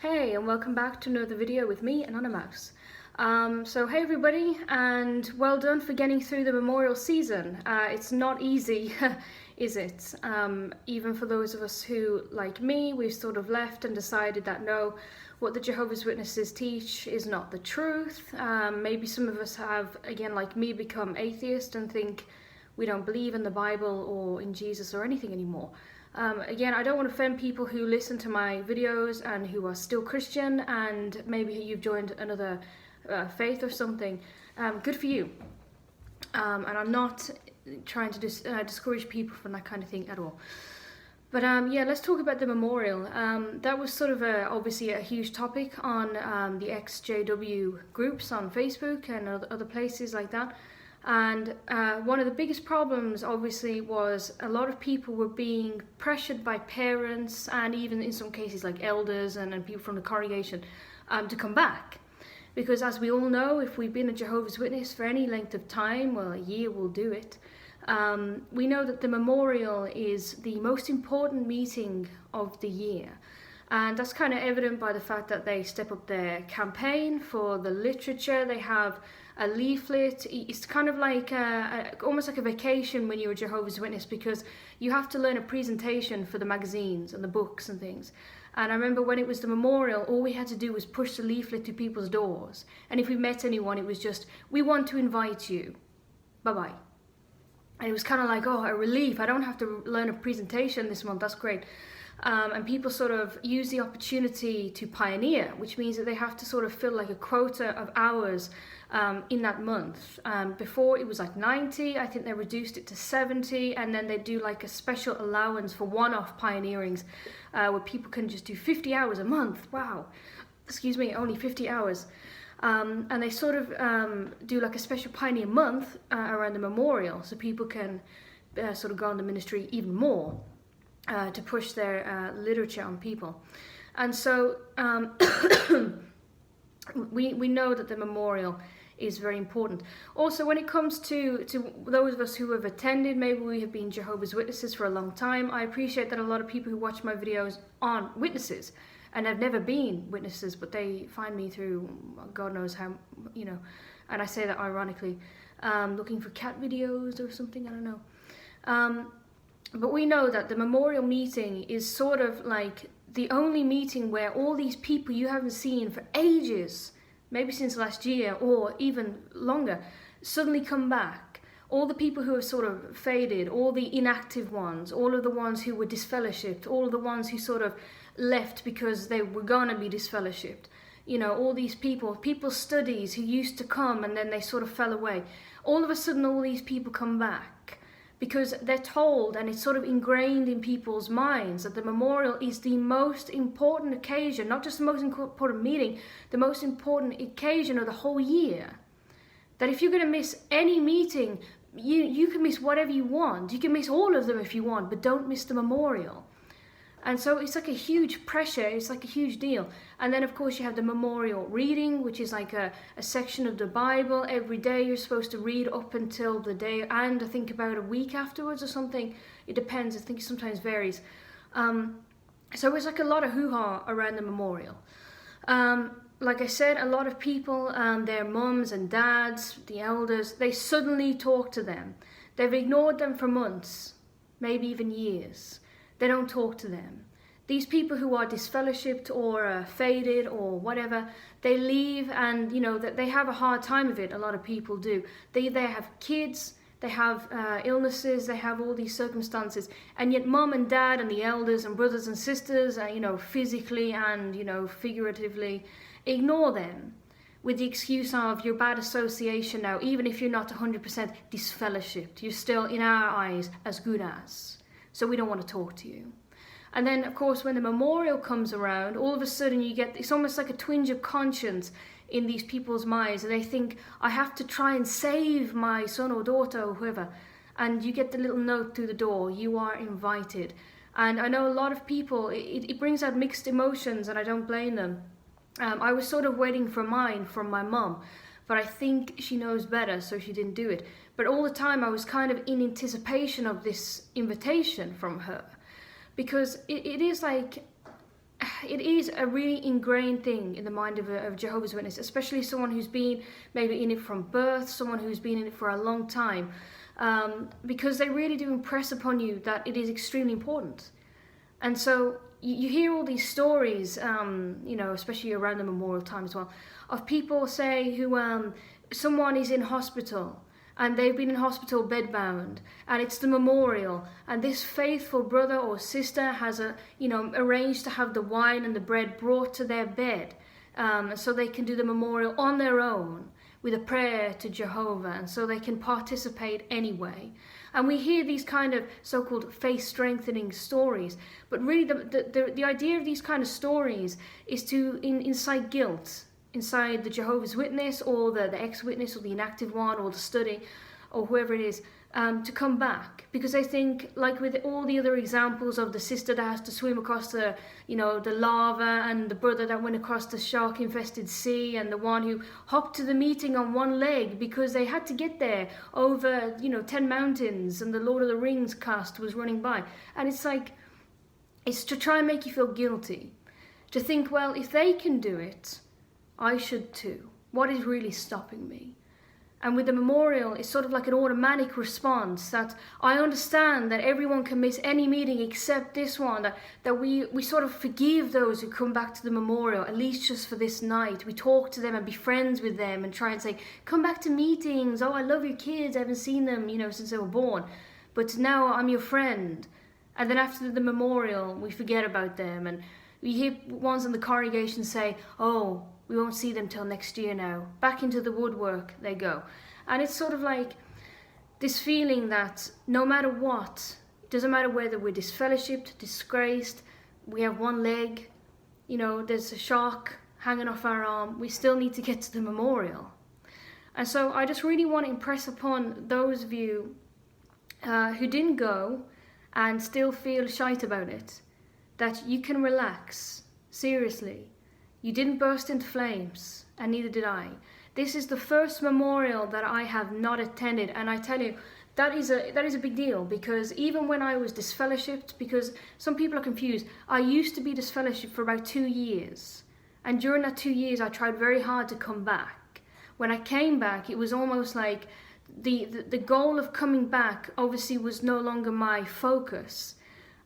Hey, and welcome back to another video with me, Annoni. So hey everybody, and well done for getting through the memorial season. It's not easy, is it? Even for those of us who, like me, we've sort of left and decided that no, what the Jehovah's Witnesses teach is not the truth. Maybe some of us have, again, like me, become atheist and think we don't believe in the Bible or in Jesus or anything anymore. Again, I don't want to offend people who listen to my videos and who are still Christian, and maybe you've joined another faith or something. Good for you. And I'm not trying to discourage people from that kind of thing at all. But yeah, let's talk about the memorial. That was sort of obviously a huge topic on the XJW groups on Facebook and other places like that. And one of the biggest problems obviously was a lot of people were being pressured by parents and even in some cases like elders and people from the congregation to come back. Because as we all know, if we've been a Jehovah's Witness for any length of time, well, a year will do it, we know that the memorial is the most important meeting of the year. And that's kind of evident by the fact that they step up their campaign for the literature. They have a leaflet. It's kind of like almost like a vacation when you're a Jehovah's Witness, because you have to learn a presentation for the magazines and the books and things. And I remember when it was the memorial, all we had to do was push the leaflet to people's doors. And if we met anyone, it was just, we want to invite you. Bye-bye. And it was kind of like, oh, a relief. I don't have to learn a presentation this month. That's great. And people sort of use the opportunity to pioneer, which means that they have to sort of fill like a quota of hours in that month. Before it was like 90, I think they reduced it to 70, and then they do like a special allowance for one-off pioneerings where people can just do 50 hours a month. Wow, excuse me, only 50 hours. And they sort of do like a special pioneer month around the memorial, so people can sort of go on the ministry even more. To push their literature on people. And so we know that the memorial is very important. Also, when it comes to those of us who have attended, maybe we have been Jehovah's Witnesses for a long time, I appreciate that a lot of people who watch my videos aren't witnesses and have never been witnesses, but they find me through God knows how, you know, and I say that ironically, looking for cat videos or something, I don't know. But we know that the memorial meeting is sort of like the only meeting where all these people you haven't seen for ages, maybe since last year or even longer, suddenly come back. All the people who have sort of faded, all the inactive ones, all of the ones who were disfellowshipped, all of the ones who sort of left because they were going to be disfellowshipped. You know, all these people's studies who used to come and then they sort of fell away. All of a sudden, all these people come back. Because they're told, and it's sort of ingrained in people's minds, that the memorial is the most important occasion, not just the most important meeting, the most important occasion of the whole year. That if you're going to miss any meeting, you can miss whatever you want. You can miss all of them if you want, but don't miss the memorial. And so it's like a huge pressure, it's like a huge deal. And then of course you have the memorial reading, which is like a section of the Bible. Every day you're supposed to read up until the day, and I think about a week afterwards or something. It depends, I think it sometimes varies. So it's like a lot of hoo-ha around the memorial. Like I said, a lot of people, their mums and dads, the elders, they suddenly talk to them. They've ignored them for months, maybe even years. They don't talk to them. These people who are disfellowshipped or faded or whatever, they leave, and you know that they have a hard time of it. A lot of people do. They have kids, they have illnesses, they have all these circumstances, and yet mom and dad and the elders and brothers and sisters, you know, physically and you know figuratively, ignore them with the excuse of your bad association now. Even if you're not 100% disfellowshipped, you're still in our eyes as good as. So we don't want to talk to you. And then, of course, when the memorial comes around, all of a sudden you get, it's almost like a twinge of conscience in these people's minds. And they think, I have to try and save my son or daughter or whoever. And you get the little note through the door, you are invited. And I know a lot of people, it brings out mixed emotions, and I don't blame them. I was sort of waiting for mine from my mum, but I think she knows better, so she didn't do it. But all the time I was kind of in anticipation of this invitation from her, because it is like, it is a really ingrained thing in the mind of a Jehovah's Witness, especially someone who's been maybe in it from birth, someone who's been in it for a long time, because they really do impress upon you that it is extremely important. And so you hear all these stories, you know, especially around the memorial time as well, of people say who someone is in hospital and they've been in hospital bedbound, and it's the memorial, and this faithful brother or sister has arranged to have the wine and the bread brought to their bed, so they can do the memorial on their own with a prayer to Jehovah, and so they can participate anyway. And we hear these kind of so-called faith-strengthening stories, but really the idea of these kind of stories is to incite guilt inside the Jehovah's Witness or the ex-witness or the inactive one or the study or whoever it is, to come back, because I think, like with all the other examples of the sister that has to swim across the lava, and the brother that went across the shark-infested sea, and the one who hopped to the meeting on one leg because they had to get there over 10 mountains, and the Lord of the Rings cast was running by, and it's like, it's to try and make you feel guilty, to think, well, if they can do it, I should too. What is really stopping me? And with the memorial, it's sort of like an automatic response that I understand that everyone can miss any meeting except this one, that we sort of forgive those who come back to the memorial, at least just for this night. We talk to them and be friends with them and try and say, come back to meetings. Oh, I love your kids. I haven't seen them, since they were born. But now I'm your friend. And then after the memorial, we forget about them. And we hear ones in the congregation say, oh, we won't see them till next year now. Back into the woodwork they go. And it's sort of like this feeling that no matter what, it doesn't matter whether we're disfellowshipped, disgraced, we have one leg, there's a shark hanging off our arm, we still need to get to the memorial. And so I just really want to impress upon those of you who didn't go and still feel shite about it, that you can relax, seriously. You didn't burst into flames, and neither did I. This is the first memorial that I have not attended, and I tell you, that is a big deal, because even when I was disfellowshipped, because some people are confused, I used to be disfellowshipped for about 2 years, and during that 2 years I tried very hard to come back. When I came back, it was almost like the goal of coming back obviously was no longer my focus,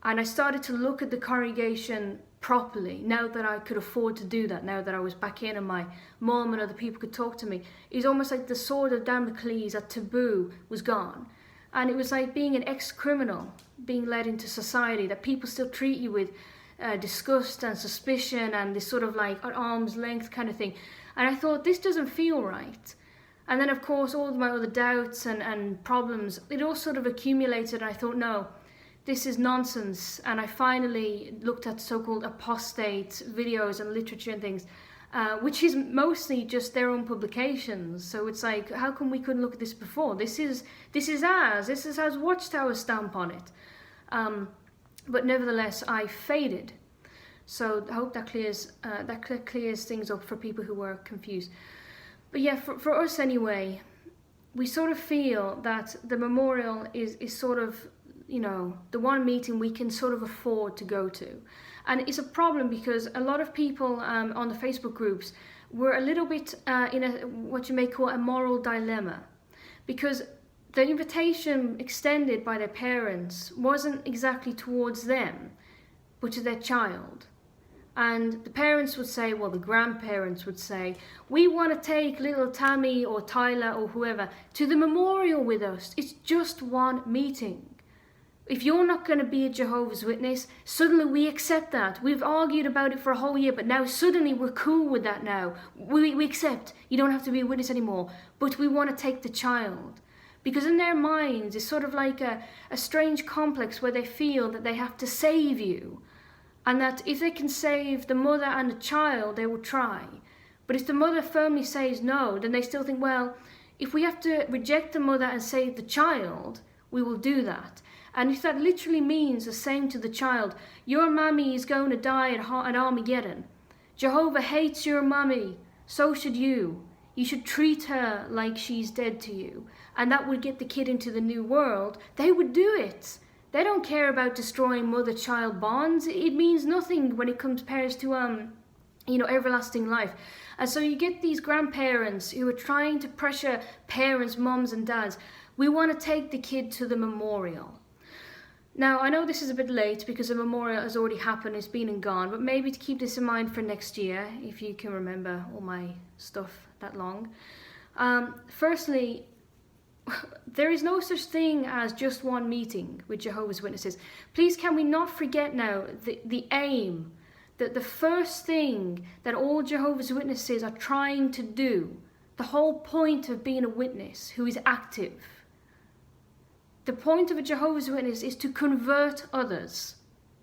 and I started to look at the congregation properly, now that I could afford to do that, now that I was back in and my mum and other people could talk to me. It's almost like the sword of Damocles, that taboo, was gone. And it was like being an ex-criminal, being led into society, that people still treat you with disgust and suspicion and this sort of like at arm's length kind of thing. And I thought, this doesn't feel right. And then of course all of my other doubts and problems, it all sort of accumulated, and I thought, no, this is nonsense. And I finally looked at so-called apostate videos and literature and things, which is mostly just their own publications. So it's like, how come we couldn't look at this before? This is ours. This has Watchtower stamp on it. But nevertheless, I faded. So I hope that clears things up for people who were confused. But yeah, for us anyway, we sort of feel that the memorial is sort of, the one meeting we can sort of afford to go to. And it's a problem because a lot of people on the Facebook groups were a little bit in what you may call a moral dilemma, because the invitation extended by their parents wasn't exactly towards them, but to their child. And the parents would say, well, the grandparents would say, we want to take little Tammy or Tyler or whoever to the memorial with us. It's just one meeting. If you're not going to be a Jehovah's Witness, suddenly we accept that. We've argued about it for a whole year, but now suddenly we're cool with that now. We accept. You don't have to be a witness anymore. But we want to take the child. Because in their minds, it's sort of like a strange complex where they feel that they have to save you. And that if they can save the mother and the child, they will try. But if the mother firmly says no, then they still think, well, if we have to reject the mother and save the child, we will do that. And if that literally means the same to the child, your mammy is going to die at Armageddon. Jehovah hates your mammy, so should you. You should treat her like she's dead to you. And that would get the kid into the new world. They would do it. They don't care about destroying mother-child bonds. It means nothing when it compares to everlasting life. And so you get these grandparents who are trying to pressure parents, mums and dads. We want to take the kid to the memorial. Now, I know this is a bit late because the memorial has already happened, it's been and gone, but maybe to keep this in mind for next year, if you can remember all my stuff that long. Firstly, there is no such thing as just one meeting with Jehovah's Witnesses. Please, can we not forget now the aim, that the first thing that all Jehovah's Witnesses are trying to do, the whole point of being a witness who is active, the point of a Jehovah's Witness is to convert others.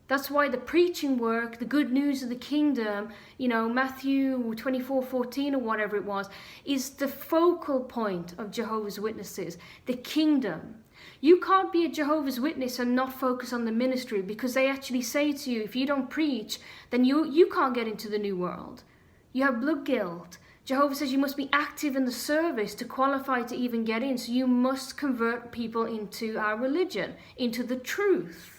That's why the preaching work, the good news of the kingdom, Matthew 24:14 or whatever it was, is the focal point of Jehovah's Witnesses, the kingdom. You can't be a Jehovah's Witness and not focus on the ministry, because they actually say to you, if you don't preach, then you can't get into the new world. You have blood guilt. Jehovah says you must be active in the service to qualify to even get in. So you must convert people into our religion, into the truth.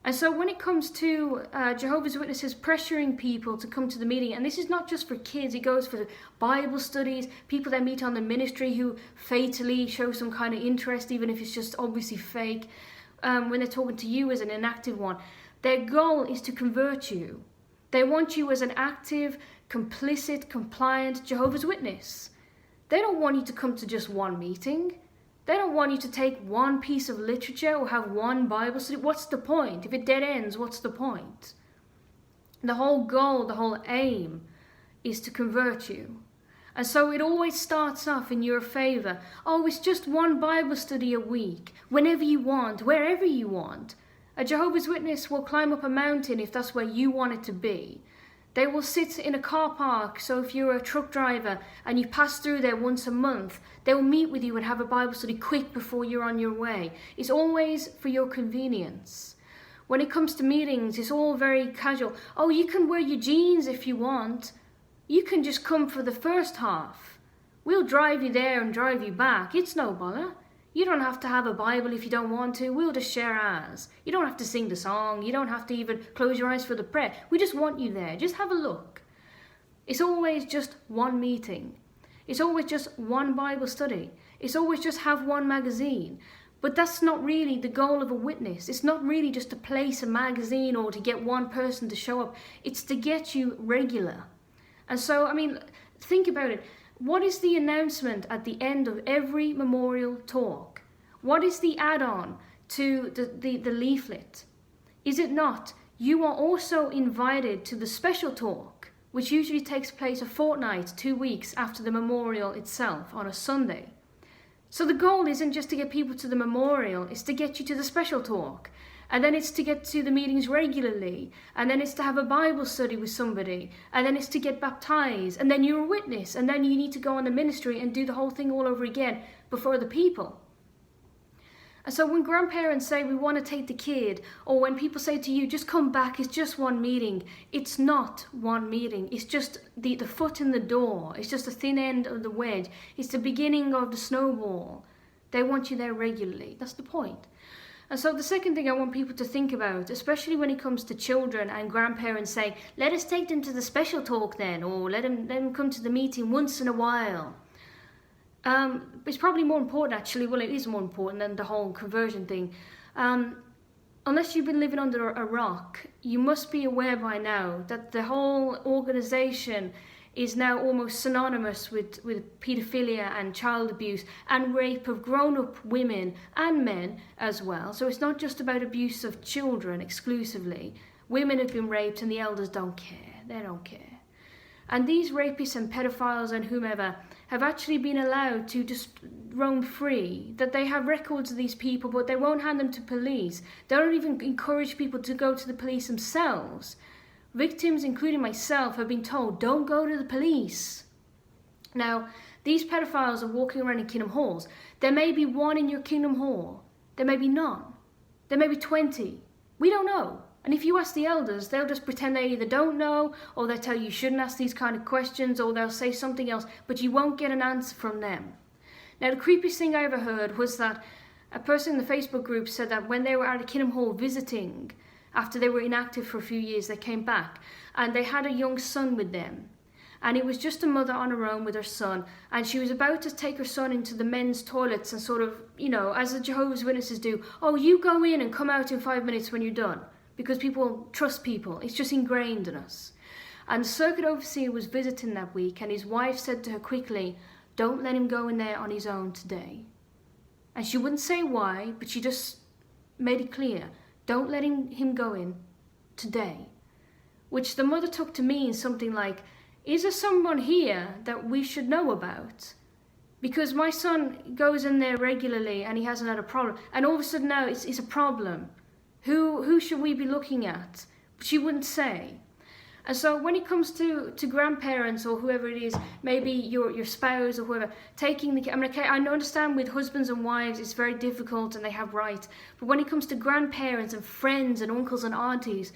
And so when it comes to Jehovah's Witnesses pressuring people to come to the meeting, and this is not just for kids, it goes for Bible studies, people that meet on the ministry who fatally show some kind of interest, even if it's just obviously fake, when they're talking to you as an inactive one. Their goal is to convert you. They want you as an active, complicit, compliant Jehovah's Witness. They don't want you to come to just one meeting. They don't want you to take one piece of literature or have one Bible study. What's the point? If it dead ends, what's the point? The whole goal, the whole aim is to convert you. And so it always starts off in your favor. Oh, it's just one Bible study a week, whenever you want, wherever you want. A Jehovah's Witness will climb up a mountain if that's where you want it to be. They will sit in a car park, so if you're a truck driver and you pass through there once a month, they will meet with you and have a Bible study quick before you're on your way. It's always for your convenience. When it comes to meetings, it's all very casual. Oh, you can wear your jeans if you want. You can just come for the first half. We'll drive you there and drive you back. It's no bother. You don't have to have a Bible if you don't want to. We'll just share ours. You don't have to sing the song. You don't have to even close your eyes for the prayer. We just want you there. Just have a look. It's always just one meeting. It's always just one Bible study. It's always just have one magazine. But that's not really the goal of a witness. It's not really just to place a magazine or to get one person to show up. It's to get you regular. And so, think about it. What is the announcement at the end of every memorial talk? What is the add-on to the leaflet? Is it not, you are also invited to the special talk, which usually takes place a fortnight, 2 weeks after the memorial itself on a Sunday? So the goal isn't just to get people to the memorial, it's to get you to the special talk. And then it's to get to the meetings regularly. And then it's to have a Bible study with somebody. And then it's to get baptized. And then you're a witness. And then you need to go on the ministry and do the whole thing all over again before the people. And so when grandparents say we want to take the kid, or when people say to you, just come back, it's just one meeting. It's not one meeting. It's just the foot in the door. It's just the thin end of the wedge. It's the beginning of the snowball. They want you there regularly. That's the point. And so the second thing I want people to think about, especially when it comes to children and grandparents saying, let us take them to the special talk then, or let them come to the meeting once in a while. It's probably more important actually, well it is more important than the whole conversion thing. Unless you've been living under a rock, you must be aware by now that the whole organisation is now almost synonymous with paedophilia and child abuse and rape of grown-up women and men as well. So it's not just about abuse of children exclusively. Women have been raped and the elders don't care. They don't care. And these rapists and pedophiles and whomever have actually been allowed to just roam free, that they have records of these people, but they won't hand them to police. They don't even encourage people to go to the police themselves. Victims, including myself, have been told, don't go to the police. Now, these pedophiles are walking around in Kingdom Halls. There may be one in your Kingdom Hall. There may be none. There may be 20. We don't know. And if you ask the elders, they'll just pretend they either don't know, or they'll tell you shouldn't ask these kind of questions, or they'll say something else, but you won't get an answer from them. Now, the creepiest thing I ever heard was that a person in the Facebook group said that when they were at a Kingdom Hall visiting, after they were inactive for a few years, they came back and they had a young son with them. And it was just a mother on her own with her son, and she was about to take her son into the men's toilets and sort of, you know, as the Jehovah's Witnesses do, oh, you go in and come out in 5 minutes when you're done, because people trust people. It's just ingrained in us. And the circuit overseer was visiting that week, and his wife said to her quickly, don't let him go in there on his own today. And she wouldn't say why, but she just made it clear, don't let him go in today. Which the mother took to mean something like, is there someone here that we should know about? Because my son goes in there regularly and he hasn't had a problem. And all of a sudden now it's a problem. Who should we be looking at? But she wouldn't say. And so when it comes to grandparents or whoever it is, maybe your spouse or whoever, taking the... I mean, okay, I understand with husbands and wives it's very difficult and they have rights. But when it comes to grandparents and friends and uncles and aunties,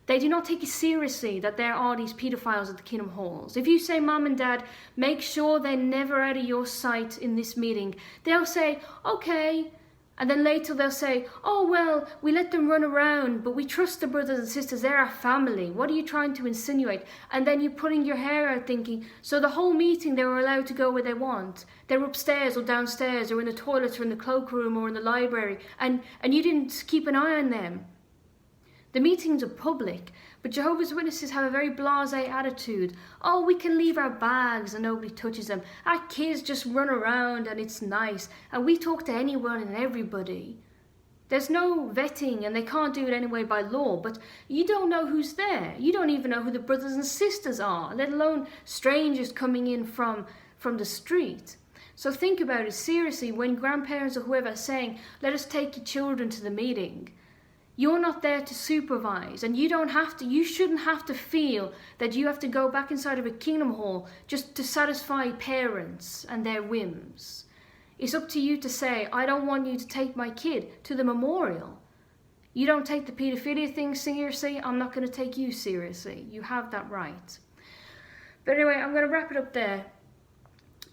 they do not take it seriously that there are these paedophiles at the Kingdom Halls. If you say, Mum and Dad, make sure they're never out of your sight in this meeting, they'll say, okay. And then later they'll say, oh, well, we let them run around, but we trust the brothers and sisters, they're our family. What are you trying to insinuate? And then you're putting your hair out thinking, so the whole meeting they were allowed to go where they want. They're upstairs or downstairs or in the toilets or in the cloakroom or in the library, and you didn't keep an eye on them. The meetings are public, but Jehovah's Witnesses have a very blasé attitude. Oh, we can leave our bags and nobody touches them. Our kids just run around and it's nice. And we talk to anyone and everybody. There's no vetting and they can't do it anyway by law, but you don't know who's there. You don't even know who the brothers and sisters are, let alone strangers coming in from the street. So think about it seriously when grandparents or whoever are saying, let us take your children to the meeting. You're not there to supervise, and you shouldn't have to feel that you have to go back inside of a Kingdom Hall just to satisfy parents and their whims. It's up to you to say, I don't want you to take my kid to the memorial. You don't take the paedophilia thing seriously, I'm not going to take you seriously. You have that right. But anyway, I'm going to wrap it up there.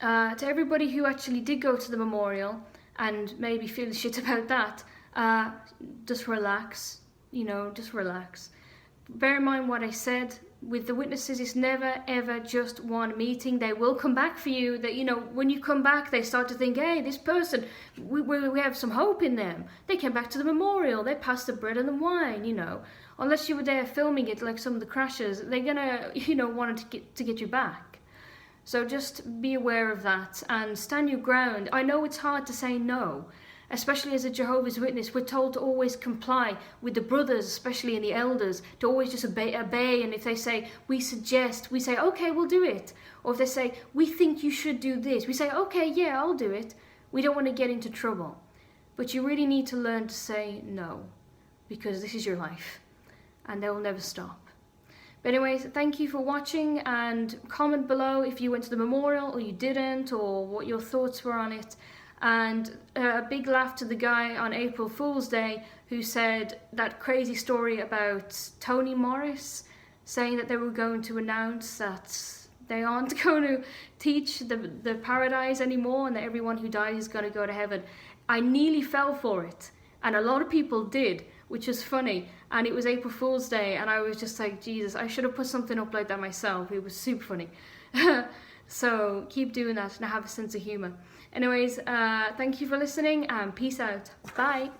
To everybody who actually did go to the memorial and maybe feel shit about that, just relax, just relax. Bear in mind what I said with the witnesses, it's never ever just one meeting. They will come back for you. That when you come back, they start to think, hey, this person, we have some hope in them. They came back to the memorial, they passed the bread and the wine, unless you were there filming it like some of the crashers, they're gonna want to get you back. So just be aware of that and stand your ground. I know it's hard to say no. Especially as a Jehovah's Witness, we're told to always comply with the brothers, especially and the elders, to always just obey. And if they say, we suggest, we say, okay, we'll do it. Or if they say, we think you should do this, we say, okay, yeah, I'll do it. We don't want to get into trouble. But you really need to learn to say no, because this is your life, and they will never stop. But anyways, thank you for watching, and comment below if you went to the memorial or you didn't, or what your thoughts were on it. And a big laugh to the guy on April Fool's Day who said that crazy story about Toni Morris saying that they were going to announce that they aren't going to teach the paradise anymore and that everyone who dies is going to go to heaven. I nearly fell for it, and a lot of people did, which is funny. And it was April Fool's Day, and I was just like, Jesus, I should have put something up like that myself. It was super funny. So keep doing that and have a sense of humor. Anyways, thank you for listening and peace out. Bye.